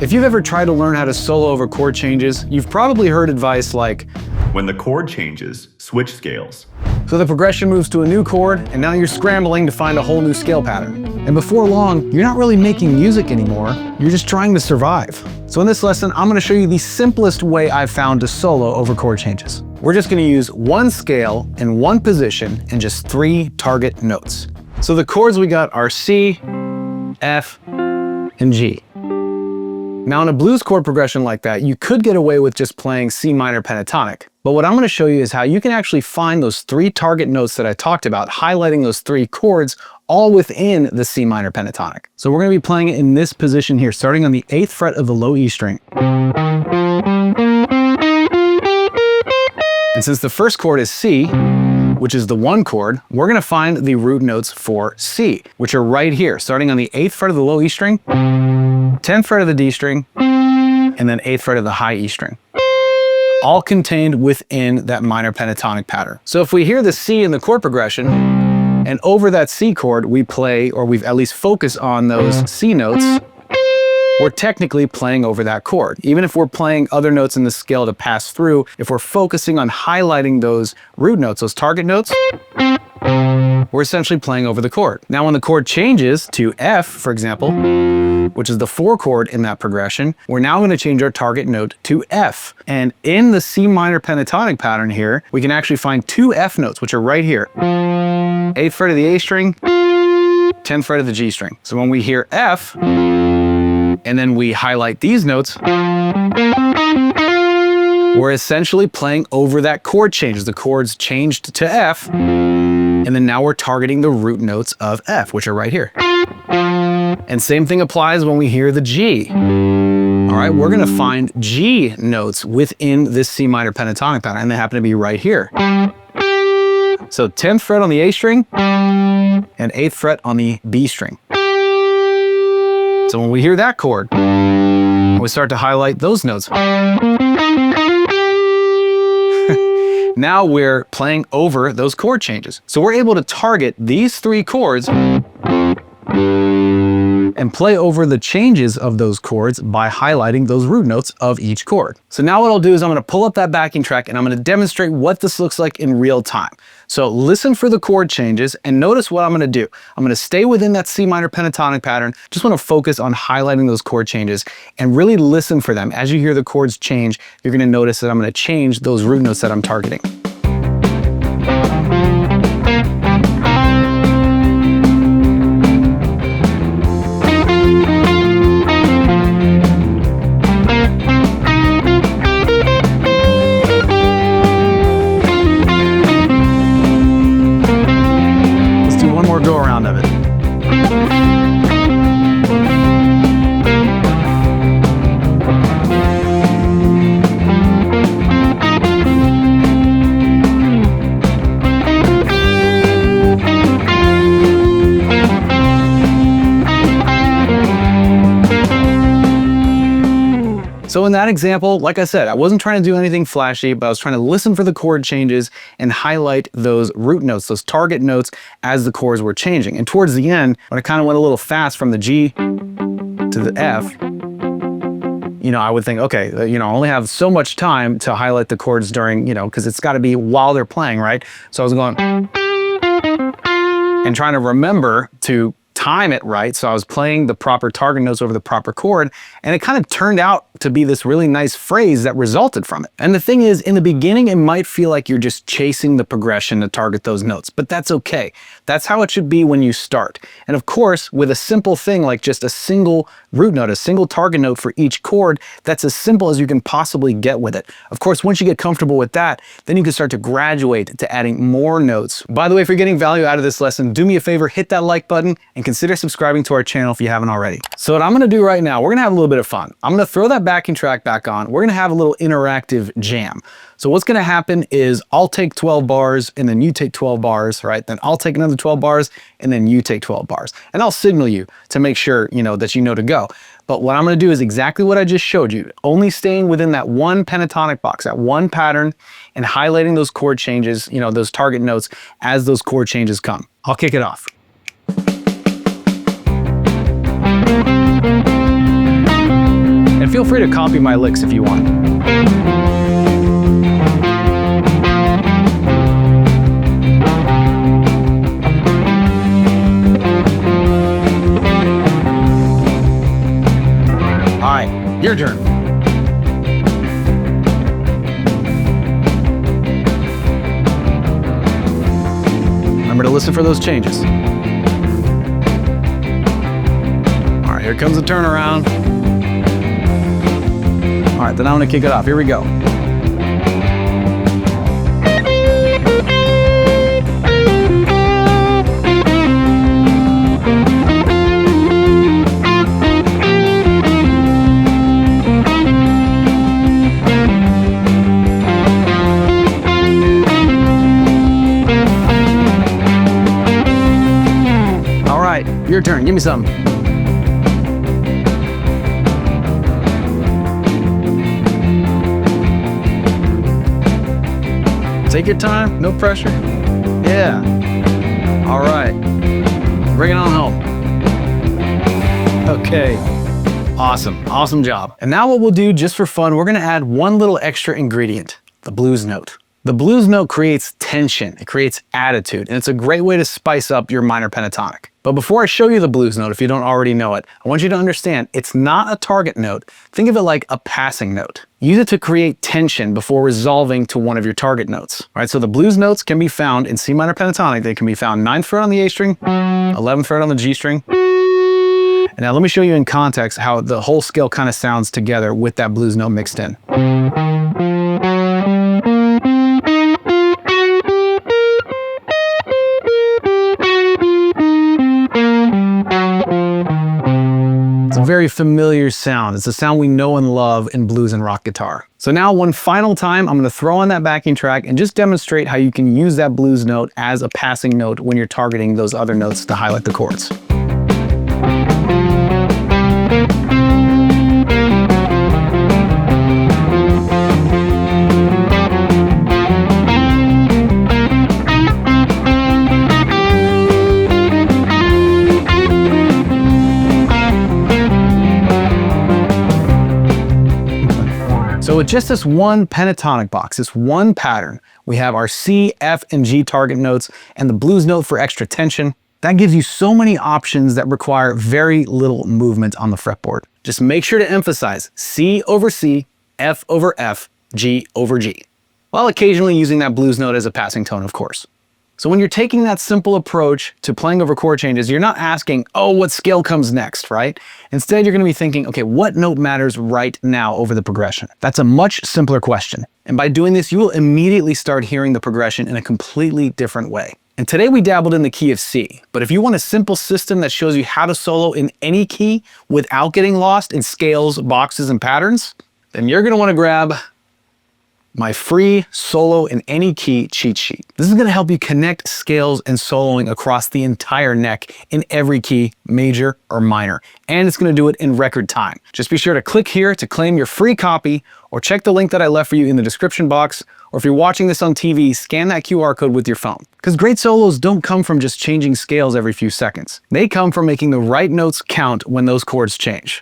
If you've ever tried to learn how to solo over chord changes, you've probably heard advice like, when the chord changes, switch scales. So the progression moves to a new chord, and now you're scrambling to find a whole new scale pattern. And before long, you're not really making music anymore, you're just trying to survive. So in this lesson, I'm gonna show you the simplest way I've found to solo over chord changes. We're just gonna use one scale in one position and just 3 target notes. So the chords we got are C, F, and G. Now in a blues chord progression like that, you could get away with just playing C minor pentatonic. But what I'm going to show you is how you can actually find those 3 target notes that I talked about, highlighting those 3 chords all within the C minor pentatonic. So we're going to be playing it in this position here, starting on the 8th fret of the low E string. And since the first chord is C, which is the 1 chord, we're going to find the root notes for C, which are right here, starting on the 8th fret of the low E string, 10th fret of the D string, and then 8th fret of the high E string, all contained within that minor pentatonic pattern. So if we hear the C in the chord progression, and over that C chord we play, or we've at least focused on those C notes, we're technically playing over that chord. Even if we're playing other notes in the scale to pass through, if we're focusing on highlighting those root notes, those target notes, we're essentially playing over the chord. Now when the chord changes to F, for example, which is the 4 chord in that progression, we're now going to change our target note to F. And in the C minor pentatonic pattern here, we can actually find 2 F notes, which are right here. 8th fret of the A string, 10th fret of the G string. So when we hear F, and then we highlight these notes, we're essentially playing over that chord change. The chord's changed to F, and then now we're targeting the root notes of F, which are right here. And same thing applies when we hear the G. All right, we're gonna find G notes within this C minor pentatonic pattern, and they happen to be right here. So 10th fret on the A string, and 8th fret on the B string. So when we hear that chord, we start to highlight those notes. Now we're playing over those chord changes. So we're able to target these 3 chords and play over the changes of those chords by highlighting those root notes of each chord. So now what I'll do is I'm going to pull up that backing track and I'm going to demonstrate what this looks like in real time. So listen for the chord changes and notice what I'm going to do. I'm going to stay within that C minor pentatonic pattern. Just want to focus on highlighting those chord changes and really listen for them. As you hear the chords change, you're going to notice that I'm going to change those root notes that I'm targeting. Go around of it. So in that example, like I said, I wasn't trying to do anything flashy, but I was trying to listen for the chord changes and highlight those root notes, those target notes as the chords were changing. And towards the end, when I kind of went a little fast from the G to the F, I would think, okay, I only have so much time to highlight the chords during, because it's got to be while they're playing, right? So I was going and trying to remember to time it right. So I was playing the proper target notes over the proper chord, and it kind of turned out to be this really nice phrase that resulted from it. And the thing is, in the beginning, it might feel like you're just chasing the progression to target those notes, but that's okay. That's how it should be when you start. And of course, with a simple thing like just a single root note, a single target note for each chord, that's as simple as you can possibly get with it. Of course, once you get comfortable with that, then you can start to graduate to adding more notes. By the way, if you're getting value out of this lesson, do me a favor, hit that like button and consider subscribing to our channel if you haven't already. So what I'm gonna do right now, we're gonna have a little bit of fun. I'm gonna throw that backing track back on. We're gonna have a little interactive jam. So what's gonna happen is I'll take 12 bars and then you take 12 bars, right? Then I'll take another 12 bars and then you take 12 bars. And I'll signal you to make sure, that you know to go. But what I'm gonna do is exactly what I just showed you, only staying within that one pentatonic box, that one pattern, and highlighting those chord changes, those target notes as those chord changes come. I'll kick it off. feel free to copy my licks if you want. All right, your turn. Remember to listen for those changes. All right, here comes the turnaround. All right, then I'm gonna kick it off. Here we go. Your turn, give me some. Take your time, no pressure. Yeah. All right. Bring it on home. Okay. Awesome, awesome job. And now what we'll do just for fun, we're gonna add one little extra ingredient, the blues note. The blues note creates tension, it creates attitude, and it's a great way to spice up your minor pentatonic. But before I show you the blues note, if you don't already know it, I want you to understand it's not a target note. Think of it like a passing note. Use it to create tension before resolving to one of your target notes. All right, so the blues notes can be found in C minor pentatonic. They can be found 9th fret on the A string, 11th fret on the G string. And now let me show you in context how the whole scale kind of sounds together with that blues note mixed in. It's a very familiar sound. It's a sound we know and love in blues and rock guitar. So now one final time, I'm gonna throw on that backing track and just demonstrate how you can use that blues note as a passing note when you're targeting those other notes to highlight the chords. So with just this one pentatonic box, this one pattern, we have our C, F, and G target notes and the blues note for extra tension. That gives you so many options that require very little movement on the fretboard. Just make sure to emphasize C over C, F over F, G over G, while occasionally using that blues note as a passing tone, of course. So when you're taking that simple approach to playing over chord changes, you're not asking, oh, what scale comes next, right? Instead, you're gonna be thinking, okay, what note matters right now over the progression? That's a much simpler question. And by doing this, you will immediately start hearing the progression in a completely different way. And today we dabbled in the key of C, but if you want a simple system that shows you how to solo in any key without getting lost in scales, boxes, and patterns, then you're gonna wanna grab my free solo in any key cheat sheet. This is gonna help you connect scales and soloing across the entire neck in every key, major or minor. And it's gonna do it in record time. Just be sure to click here to claim your free copy or check the link that I left for you in the description box. Or if you're watching this on TV, scan that QR code with your phone. Because great solos don't come from just changing scales every few seconds. They come from making the right notes count when those chords change.